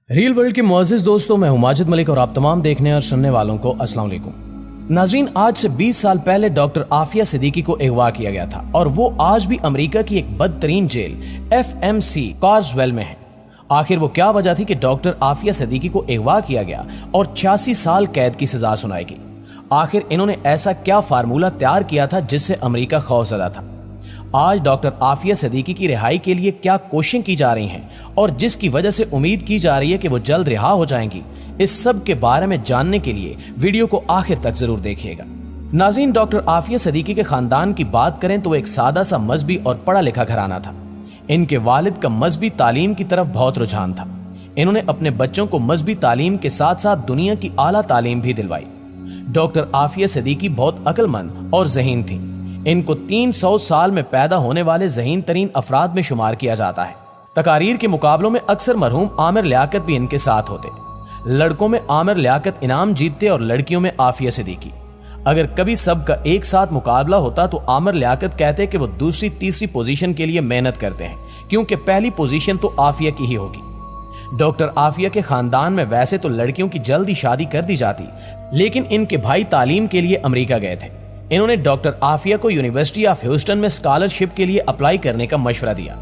Reel world के मुअज़्ज़िज़ दोस्तों, मैं हूं माजिद मलिक और आप तमाम देखने और सुनने वालों को अस्सलाम वालेकुम। नाज़रीन, आज से 20 साल पहले डॉक्टर आफिया सिद्दीकी को अगवा किया गया था और वो आज भी अमेरिका की एक बदतरीन जेल FMC कार्सवेल में है। आखिर वो क्या वजह थी कि डॉक्टर आफिया सिद्दीकी को अगवा किया गया और 86 साल कैद की सजा सुनाई गई? आखिर इन्होंने ऐसा क्या फार्मूला तैयार किया था जिससे अमेरिका खौफजदा था? आज डॉक्टर आफिया सिद्दीकी की रिहाई के लिए क्या कोशिशें की जा रही हैं और जिसकी वजह से उम्मीद की जा रही है कि वो जल्द रिहा हो जाएंगी, इस सब के बारे में जानने के लिए वीडियो को आखिर तक जरूर देखिएगा। नाज़रीन, डॉक्टर आफिया सिद्दीकी के खानदान की बात करें तो वो एक सादा सा मजहबी और पढ़ा लिखा घराना था। इनके वालिद का मजहबी तालीम की तरफ बहुत रुझान था। इन्होंने अपने बच्चों को मजहबी तालीम के साथ साथ दुनिया की आला तालीम भी दिलवाई। डॉक्टर आफिया सिद्दीकी बहुत अक्लमंद और ज़हीन थी। इनको 300 साल में पैदा होने वाले ज़हीन तरीन अफराद में शुमार किया जाता है। तकारीर के मुकाबलों में अक्सर मरहूम आमिर लियाकत भी इनके साथ होते। लड़कों में आमिर लियाकत इनाम जीतते और लड़कियों में आफिया सिद्दीकी। अगर कभी सबका एक साथ मुकाबला होता तो आमिर लियाकत कहते कि वो दूसरी तीसरी पोजीशन के लिए मेहनत करते हैं, क्योंकि पहली पोजीशन तो आफिया की ही होगी। डॉक्टर आफिया के खानदान में वैसे तो लड़कियों की जल्दी शादी कर दी जाती, लेकिन इनके भाई तालीम के लिए अमेरिका गए थे। इन्होंने डॉक्टर आफिया को यूनिवर्सिटी ऑफ ह्यूस्टन में स्कॉलरशिप के लिए अप्लाई करने का मशवरा दिया।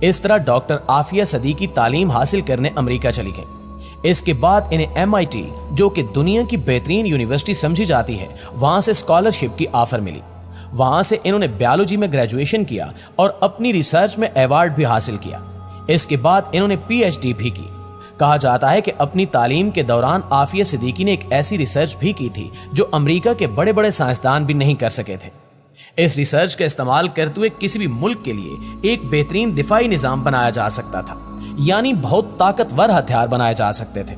इस तरह डॉक्टर आफिया सिद्दीकी तालीम हासिल करने अमेरिका चली गई। इसके बाद इन्हें MIT, जो कि दुनिया की बेहतरीन यूनिवर्सिटी समझी जाती है, वहां से स्कॉलरशिप की ऑफर मिली। वहां से इन्होंने बायोलॉजी में ग्रेजुएशन किया और अपनी रिसर्च में अवार्ड भी हासिल किया। इसके बाद इन्होंने PhD भी की। कहा जाता है कि अपनी तालीम के दौरान आफिया सिद्दीकी ने एक ऐसी रिसर्च भी की थी जो अमेरिका के बड़े बड़े साइंसदान भी नहीं कर सके थे। इस रिसर्च का इस्तेमाल करते हुए किसी भी मुल्क के लिए एक बेहतरीन दिफाई निजाम बनाया जा सकता था, यानी बहुत ताकतवर हथियार बनाए जा सकते थे।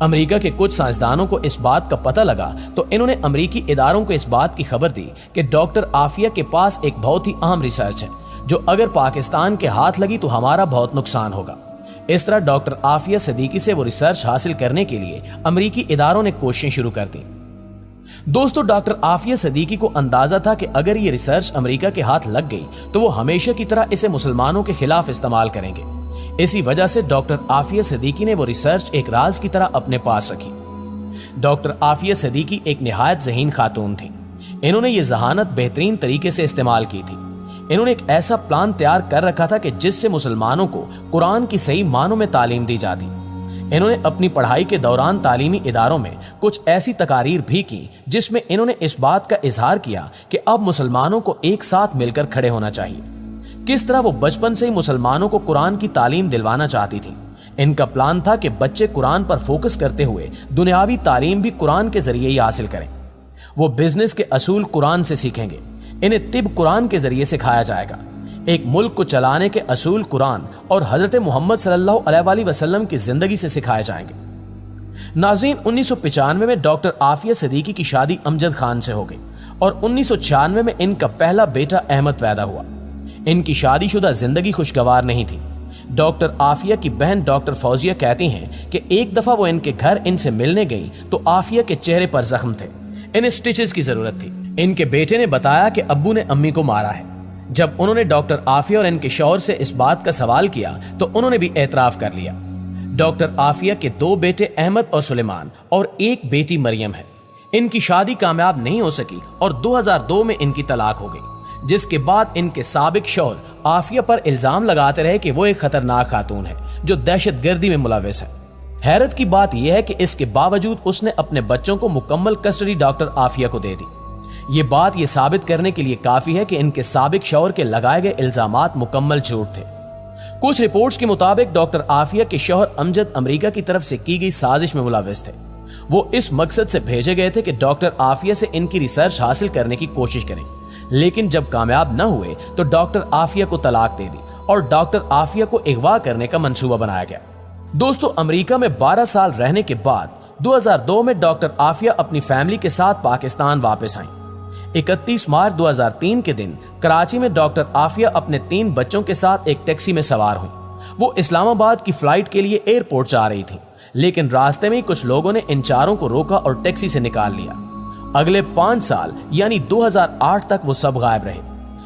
अमेरिका के कुछ साइंसदानों को इस बात का पता लगा तो इन्होंने अमेरिकी इदारों को इस बात की खबर दी कि डॉक्टर आफिया के पास एक बहुत ही अहम रिसर्च है जो अगर पाकिस्तान के हाथ लगी तो हमारा बहुत नुकसान होगा। इस तरह डॉक्टर आफिया सिद्दीकी से वो रिसर्च हासिल करने के लिए अमेरिकी इदारों ने कोशिशें शुरू कर दी। दोस्तों, डॉक्टर आफिया सिद्दीकी को अंदाजा था कि अगर ये रिसर्च अमेरिका के हाथ लग गई तो वो हमेशा की तरह इसे मुसलमानों के खिलाफ इस्तेमाल करेंगे। इसी वजह से डॉक्टर आफिया सिद्दीकी ने वो रिसर्च एक राज की तरह अपने पास रखी। डॉक्टर आफिया सिद्दीकी एक निहायत ज़हीन खातून थी। इन्होंने ये जहानत बेहतरीन तरीके से इस्तेमाल की थी। इन्होंने एक ऐसा प्लान तैयार कर रखा था कि जिससे मुसलमानों को कुरान की सही मानों में तालीम दी जाती। इन्होंने अपनी पढ़ाई के दौरान तालीमी इदारों में कुछ ऐसी तकारीर भी की जिसमें इन्होंने इस बात का इजहार किया कि अब मुसलमानों को एक साथ मिलकर खड़े होना चाहिए। किस तरह वो बचपन से ही मुसलमानों को कुरान की तालीम दिलवाना चाहती थी। इनका प्लान था कि बच्चे कुरान पर फोकस करते हुए दुनियावी तालीम भी कुरान के जरिए ही हासिल करें। वो बिजनेस के असूल कुरान से सीखेंगे। इन्हें तिब कुरान के जरिए सिखाया जाएगा। एक मुल्क को चलाने के असूल कुरान और हजरत मोहम्मद सल्लल्लाहु अलैहि वसल्लम की जिंदगी से सिखाए जाएंगे। नाज़रीन, 1995 में डॉक्टर आफिया सिद्दीकी की शादी अमजद खान से हो गई और 1996 में इनका पहला बेटा अहमद पैदा हुआ। इनकी शादीशुदा जिंदगी खुशगवार नहीं थी। डॉक्टर आफिया की बहन डॉक्टर फौजिया कहती हैं कि एक दफा वो इनके घर इनसे मिलने गई तो आफिया के चेहरे पर जख्म थे। इन्हें स्टिचेस की जरूरत थी। इनके बेटे ने बताया कि अब्बू ने अम्मी को मारा है। जब उन्होंने डॉक्टर आफिया और इनके शौहर से इस बात का सवाल किया तो उन्होंने भी एतराफ कर लिया। डॉक्टर आफिया के 2 बेटे अहमद और सुलेमान और एक बेटी मरियम है। इनकी शादी कामयाब नहीं हो सकी और 2002 में इनकी तलाक हो गई, जिसके बाद इनके साबिक शौहर आफिया पर इल्जाम लगाते रहे कि वो एक खतरनाक खातून है जो दहशतगर्दी में मुलविस है। हैरत की बात यह है कि इसके बावजूद उसने अपने बच्चों को मुकम्मल कस्टडी डॉक्टर आफिया को दे दी। ये बात ये साबित करने के लिए काफी है कि इनके साबिक शौहर के लगाए गए इल्जामात मुकम्मल झूठ थे। कुछ रिपोर्ट्स के मुताबिक डॉक्टर आफिया के शौहर अमजद अमेरिका की तरफ से की गई साजिश में मुलविस थे। वो इस मकसद से भेजे गए थे कि डॉक्टर आफिया से इनकी रिसर्च हासिल करने की कोशिश करें, लेकिन जब कामयाब न हुए तो डॉक्टर आफिया को तलाक दे दी और डॉक्टर आफिया को अगवा करने का मंसूबा बनाया गया। दोस्तों, अमेरिका में 12 साल रहने के बाद 2002 में डॉक्टर आफिया अपनी फैमिली के साथ पाकिस्तान वापस आई। 31 मार्च 2003 के दिन कराची में डॉक्टर आफिया अपने 3 बच्चों के साथ एक टैक्सी में सवार हुई। वो इस्लामाबाद की फ्लाइट के लिए एयरपोर्ट जा रही थी, लेकिन रास्ते में कुछ लोगों ने इन चारों को रोका और टैक्सी से निकाल लिया। अगले 5 साल यानी 2008 तक वो सब गायब रहे।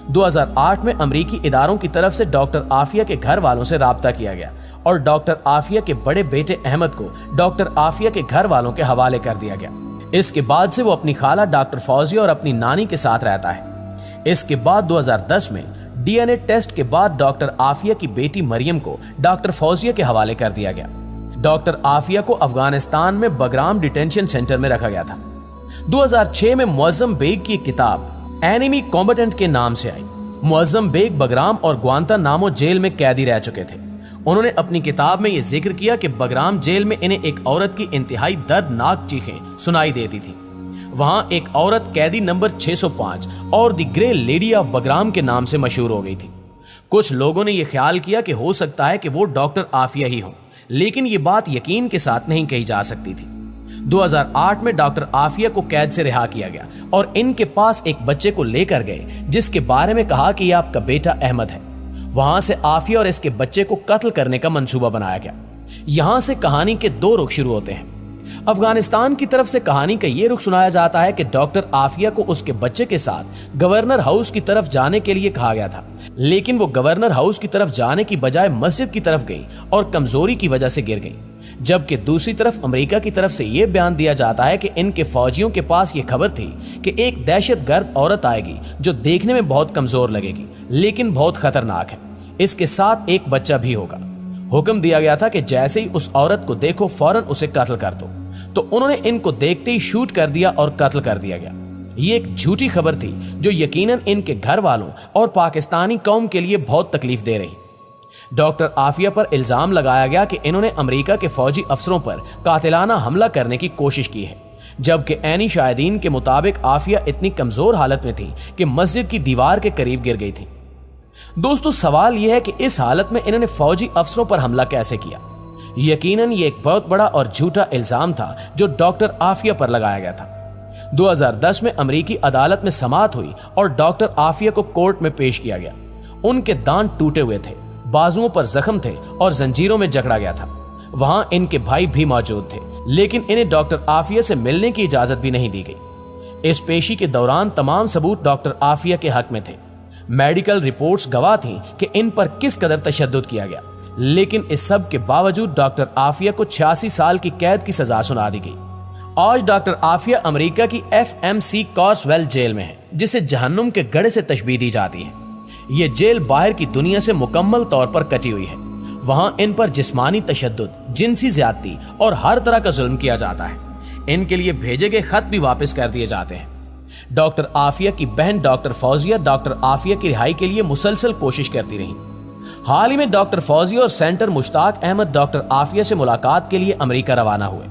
2008 में अमेरिकी इदारों की तरफ से डॉक्टर आफिया के घर वालों से राब्ता किया गया और डॉक्टर आफिया के बड़े बेटे अहमद को डॉक्टर आफिया के घर वालों के हवाले कर दिया गया। इसके बाद से वो अपनी खाला डॉक्टर फौजिया और अपनी नानी के साथ रहता है। इसके बाद 2010 में डीएनए टेस्ट के बाद डॉक्टर आफिया की बेटी मरियम को डॉक्टर फौजिया के हवाले कर दिया गया। डॉक्टर आफिया को अफगानिस्तान में बगराम डिटेंशन सेंटर में रखा गया था। 2006 में मुअज्जम बेग की एक किताब एनिमी कॉम्बेटेंट के नाम से आई। मुअज्जम बेग बगराम और ग्वांतानामो जेल में कैदी रह चुके थे। उन्होंने अपनी किताब में यह जिक्र किया कि बगराम जेल में इन्हें एक औरत की इंतहाई दर्दनाक चीखें सुनाई देती थी। वहां एक औरत कैदी नंबर 605 और the grey lady of Bagram के नाम से मशहूर हो गई थी। कुछ लोगों ने यह ख्याल किया कि हो सकता है कि वो डॉक्टर आफिया ही हो, लेकिन ये बात यकीन के साथ नहीं कही जा सकती थी। 2008 में डॉक्टर आफिया को कैद से रिहा किया गया और इनके पास एक बच्चे को लेकर गए जिसके बारे में कहा कि यह आपका बेटा अहमद है। वहां से आफिया और इसके बच्चे को कत्ल करने का मंसूबा बनाया गया। यहां से कहानी के दो रुख शुरू होते हैं। अफगानिस्तान की तरफ से कहानी का यह रुख सुनाया जाता है कि डॉक्टर आफिया को उसके बच्चे के साथ गवर्नर हाउस की तरफ जाने के लिए कहा गया था, लेकिन वो गवर्नर हाउस की तरफ जाने की बजाय मस्जिद की तरफ गई और कमजोरी की वजह से गिर गई। जबकि दूसरी तरफ अमेरिका की तरफ से यह बयान दिया जाता है कि इनके फौजियों के पास यह खबर थी कि एक दहशतगर्द औरत आएगी जो देखने में बहुत कमजोर लगेगी लेकिन बहुत खतरनाक है। इसके साथ एक बच्चा भी होगा। हुक्म दिया गया था कि जैसे ही उस औरत को देखो फौरन उसे कत्ल कर दो। तो उन्होंने इनको देखते ही शूट कर दिया और कत्ल कर दिया गया। ये एक झूठी खबर थी जो यकीनन इनके घर वालों और पाकिस्तानी कौम के लिए बहुत तकलीफ दे रही। डॉक्टर आफिया पर इल्जाम लगाया गया कि इन्होंने अमेरिका के फौजी अफसरों पर कातिलाना हमला करने की कोशिश की है, जबकि ऐनी शाहिदीन के मुताबिक आफिया इतनी कमजोर हालत में थी कि मस्जिद की दीवार के करीब गिर गई थी। दोस्तों, सवाल यह है कि इस हालत में इन्होंने फौजी अफसरों पर हमला कैसे किया। यकीनन ये एक बहुत बड़ा और झूठा इल्जाम था जो डॉक्टर आफिया पर लगाया गया था। 2010 में अमेरिकी अदालत में समाअत हुई और डॉक्टर आफिया को कोर्ट में पेश किया गया। उनके दांत टूटे हुए थे, बाजुओं पर जख्म थे और जंजीरों में जकड़ा गया था। वहां इनके भाई भी मौजूद थे, लेकिन इन्हें डॉक्टर आफिया से मिलने की इजाजत भी नहीं दी गई। इस पेशी के दौरान तमाम सबूत डॉक्टर आफिया के हक में थे। मेडिकल रिपोर्ट्स गवाह थीं कि इन पर किस कदर तशद्दुद किया गया, लेकिन इस सब के बावजूद डॉक्टर आफिया को 86 साल की कैद की सजा सुना दी गई। आज डॉक्टर आफिया अमेरिका की FMC कॉर्सवेल जेल में है, जिसे जहन्नुम के गड़े से तशबीह दी जाती है। ये जेल बाहर की दुनिया से मुकम्मल तौर पर कटी हुई है। वहां इन पर जिस्मानी तशद्दुद, जिनसी ज्यादती और हर तरह का जुल्म किया जाता है। इनके लिए भेजे गए खत भी वापस कर दिए जाते हैं। डॉक्टर आफिया की बहन डॉक्टर फौजिया डॉक्टर आफिया की रिहाई के लिए मुसलसल कोशिश करती रही। हाल ही में डॉक्टर फौजिया और सेंटर मुश्ताक अहमद डॉक्टर आफिया से मुलाकात के लिए अमेरिका रवाना हुए।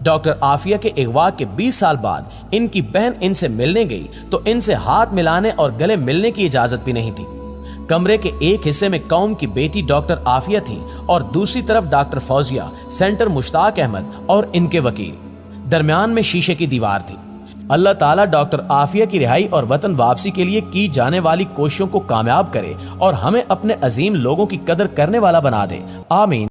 डॉक्टर आफिया के अगवा के 20 साल बाद इनकी बहन इनसे मिलने गई तो इनसे हाथ मिलाने और गले मिलने की इजाजत भी नहीं थी। कमरे के एक हिस्से में कौम की बेटी डॉक्टर आफिया थी और दूसरी तरफ डॉक्टर फौजिया, सेंटर मुश्ताक अहमद और इनके वकील। दरमियान में शीशे की दीवार थी। अल्लाह ताला डॉक्टर आफिया की रिहाई और वतन वापसी के लिए की जाने वाली कोशिशों को कामयाब करे और हमें अपने अजीम लोगों की कदर करने वाला बना दे। आमीन।